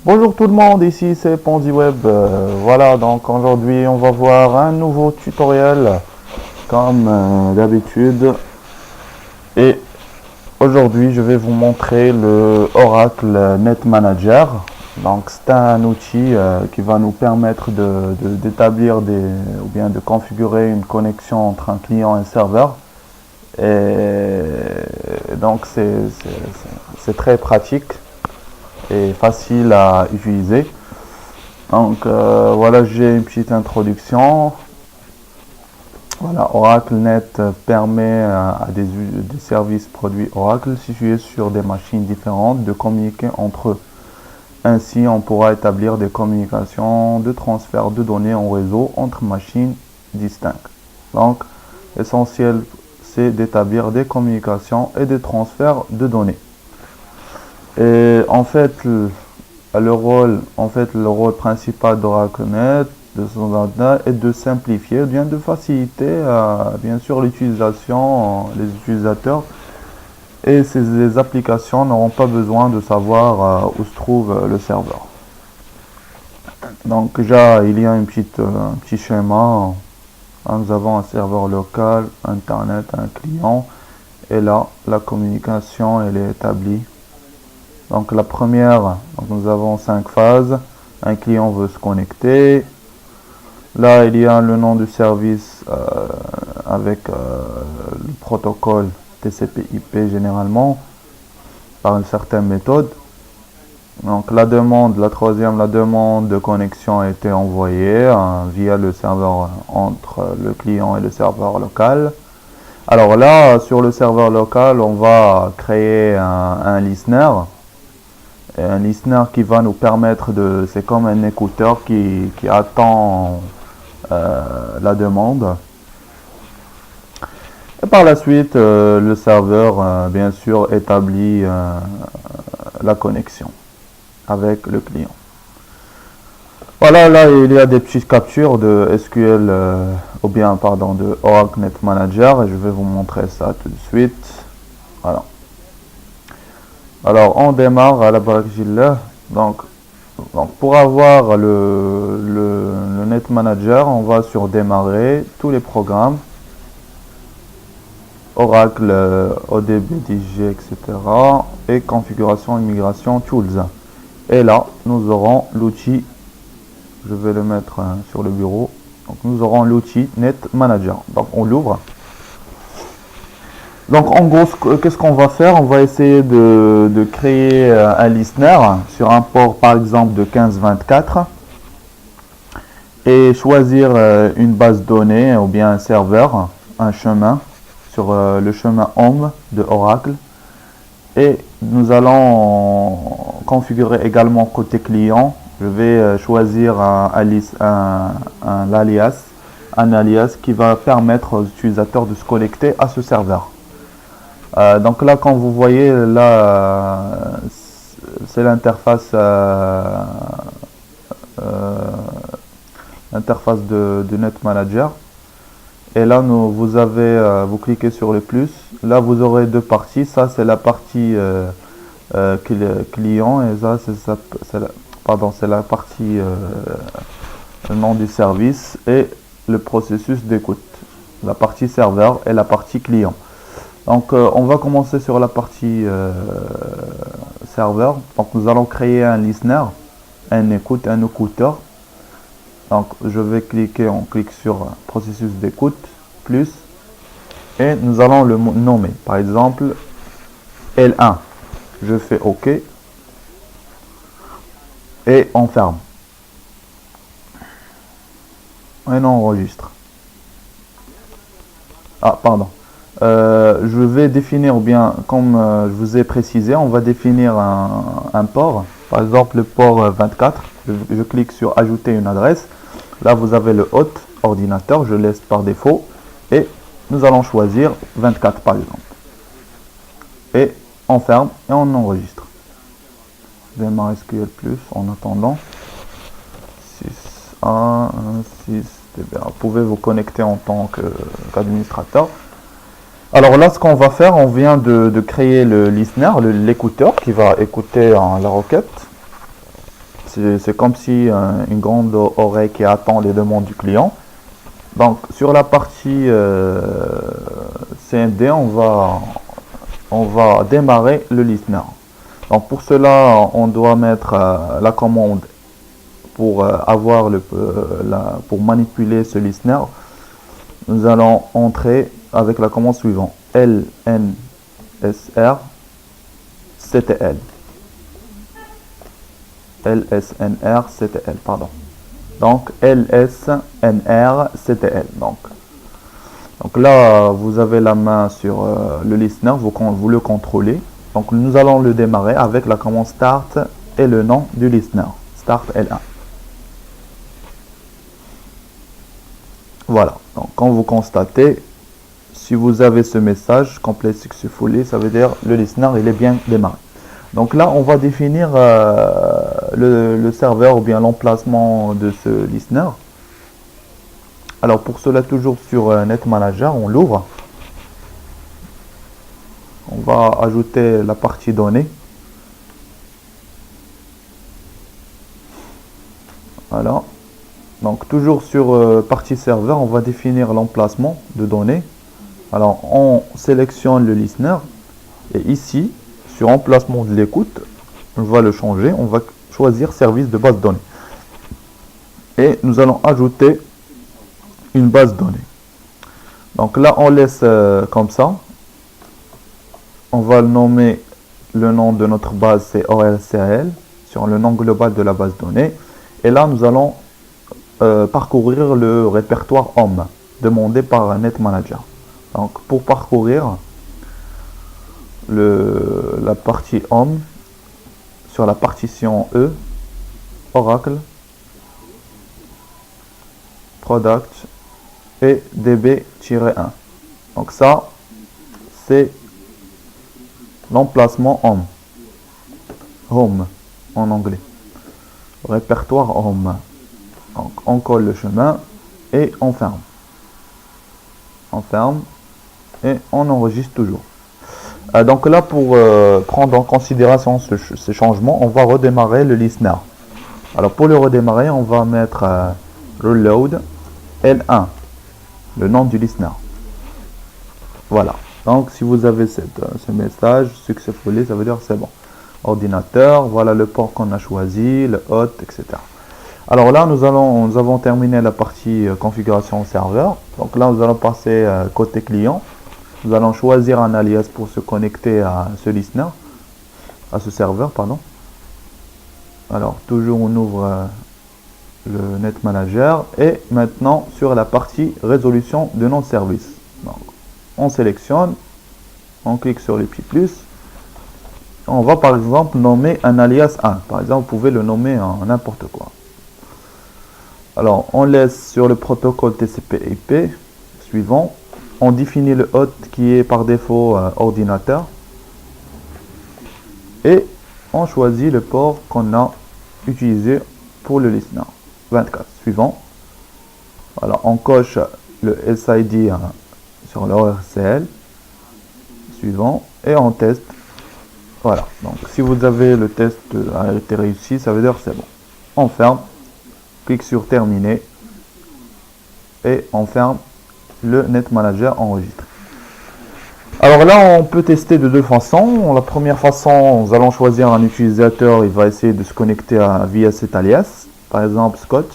Bonjour tout le monde, ici c'est PonziWeb. Voilà, donc aujourd'hui on va voir un nouveau tutoriel comme d'habitude. Et aujourd'hui je vais vous montrer le Oracle Net Manager. Donc c'est un outil qui va nous permettre d'établir ou bien de configurer une connexion entre un client et un serveur. Et donc c'est très pratique et facile à utiliser. Donc voilà, j'ai une petite introduction. Voilà, OracleNet permet à des services produits Oracle situés sur des machines différentes de communiquer entre eux. Ainsi, on pourra établir des communications de transfert de données en réseau entre machines distinctes. Donc, l'essentiel, c'est d'établir des communications et des transferts de données. Et en fait, le rôle principal d'OracleNet de son ordinateur est de simplifier, bien de faciliter bien sûr l'utilisation, les utilisateurs, et les applications n'auront pas besoin de savoir où se trouve le serveur. Donc déjà il y a un petit schéma. Nous avons un serveur local, internet, un client, et là la communication elle est établie. Donc la première, donc nous avons 5 phases. Un client veut se connecter. Là, il y a le nom du service avec le protocole TCP/IP généralement par une certaine méthode. Donc la demande de connexion a été envoyée via le serveur entre le client et le serveur local. Alors là, sur le serveur local, on va créer un listener. Un listener qui va nous permettre c'est comme un écouteur qui attend la demande. Et par la suite, le serveur, bien sûr, établit la connexion avec le client. Voilà, là, il y a des petites captures de SQL, de Oracle Net Manager, et je vais vous montrer ça tout de suite. Voilà. Alors, on démarre à la Barakjillah. Donc, pour avoir le Net Manager, on va sur Démarrer, tous les programmes, Oracle, ODBDG, etc. et Configuration, Immigration, Tools. Et là, nous aurons l'outil, je vais le mettre sur le bureau. Donc, nous aurons l'outil Net Manager. Donc, on l'ouvre. Donc en gros, qu'est-ce qu'on va faire? On va essayer de créer un listener sur un port par exemple de 1524 et choisir une base de données ou bien un serveur, un chemin sur le chemin Home de Oracle, et nous allons configurer également côté client. Je vais choisir un alias qui va permettre aux utilisateurs de se connecter à ce serveur. Donc là, quand vous voyez, là, c'est l'interface de Net Manager. Et là, vous cliquez sur le plus. Là, vous aurez deux parties. Ça, c'est la partie client, et ça, c'est la partie le nom du service et le processus d'écoute. La partie serveur et la partie client. Donc on va commencer sur la partie serveur. Donc nous allons créer un listener, un écouteur. Donc je vais on clique sur processus d'écoute, plus, et nous allons le nommer. Par exemple, L1. Je fais OK. Et on ferme. Et on enregistre. Ah, pardon. Je vais définir, ou bien comme je vous ai précisé, on va définir un port, par exemple le port 24. Je clique sur ajouter une adresse. Là vous avez le hôte ordinateur, je laisse par défaut, et nous allons choisir 24 par exemple, et on ferme et on enregistre. Démarre SQL plus en attendant. 6. Vous pouvez vous connecter en tant qu'administrateur. Alors là, ce qu'on va faire, on vient de créer le listener, l'écouteur qui va écouter la requête. C'est comme si une grande oreille qui attend les demandes du client. Donc sur la partie CMD, on va démarrer le listener. Donc pour cela, on doit mettre la commande pour pour manipuler ce listener. Nous allons entrer avec la commande suivante: lnsr ctl. lsnr ctl, pardon. Donc lsnr ctl. Donc là, vous avez la main sur le listener, vous le contrôlez. Donc nous allons le démarrer avec la commande start et le nom du listener, start L1. Voilà, donc quand vous constatez, si vous avez ce message complete successfully, ça veut dire le listener il est bien démarré. Donc là, on va définir le serveur ou bien l'emplacement de ce listener. Alors pour cela, toujours sur NetManager, on l'ouvre. On va ajouter la partie données. Voilà. Donc toujours sur partie serveur, on va définir l'emplacement de données. Alors on sélectionne le listener et ici, sur emplacement de l'écoute, on va le changer. On va choisir service de base de données. Et nous allons ajouter une base de données. Donc là, on laisse comme ça. On va le nommer, le nom de notre base, c'est ORCL, sur le nom global de la base de données. Et là, nous allons parcourir le répertoire Home, demandé par NetManager. Donc, pour parcourir la partie Home, sur la partition E, Oracle, Product et DB-1. Donc ça, c'est l'emplacement Home. Home en anglais. Répertoire Home. Donc on colle le chemin et on ferme. On ferme et on enregistre toujours. Donc là, pour prendre en considération ces changements, on va redémarrer le listener. Alors pour le redémarrer, on va mettre reload L1, le nom du listener. Voilà. Donc si vous avez ce message successfully, ça veut dire c'est bon. Ordinateur, voilà le port qu'on a choisi, le hôte, etc. Alors là, nous avons terminé la partie configuration serveur. Donc là, nous allons passer côté client. Nous allons choisir un alias pour se connecter à ce listener, à ce serveur, pardon. Alors toujours on ouvre le NetManager et maintenant sur la partie résolution de notre service. Donc, on sélectionne, on clique sur les petits plus. On va par exemple nommer un alias 1. Par exemple, vous pouvez le nommer en n'importe quoi. Alors, on laisse sur le protocole TCP/IP suivant. On définit le hôte qui est par défaut ordinateur. Et on choisit le port qu'on a utilisé pour le listener. 24. Suivant. Voilà, on coche le SID sur l'ORCL. Suivant. Et on teste. Voilà. Donc, si vous avez le test a été réussi, ça veut dire c'est bon. On ferme. Clique sur terminer. Et on ferme. Le NetManager enregistre. Alors là, on peut tester de deux façons. La première façon, nous allons choisir un utilisateur. Il va essayer de se connecter via cet alias. Par exemple, Scott.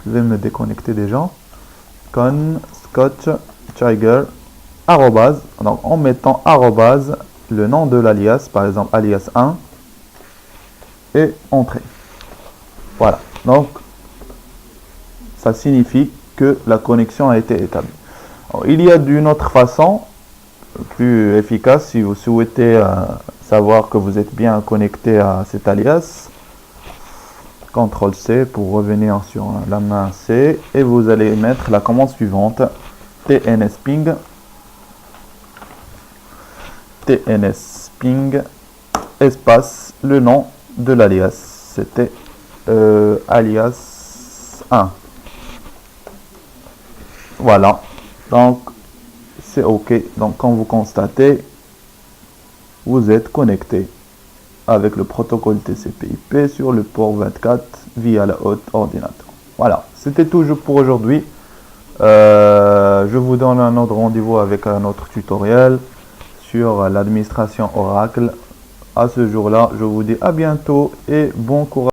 Je vais me déconnecter déjà. Con Scott Tiger arrobase. Donc en mettant arrobase le nom de l'alias, par exemple alias 1, et entrée. Voilà. Donc ça signifie que la connexion a été établie. Alors, il y a d'une autre façon plus efficace si vous souhaitez savoir que vous êtes bien connecté à cet alias. CTRL C pour revenir sur la main C et vous allez mettre la commande suivante: tnsping espace le nom de l'alias. C'était alias 1. Voilà, donc c'est OK. Donc quand vous constatez, vous êtes connecté avec le protocole TCP/IP sur le port 24 via la haute ordinateur. Voilà, c'était tout pour aujourd'hui. Je vous donne un autre rendez-vous avec un autre tutoriel sur l'administration Oracle. À ce jour-là, je vous dis à bientôt et bon courage.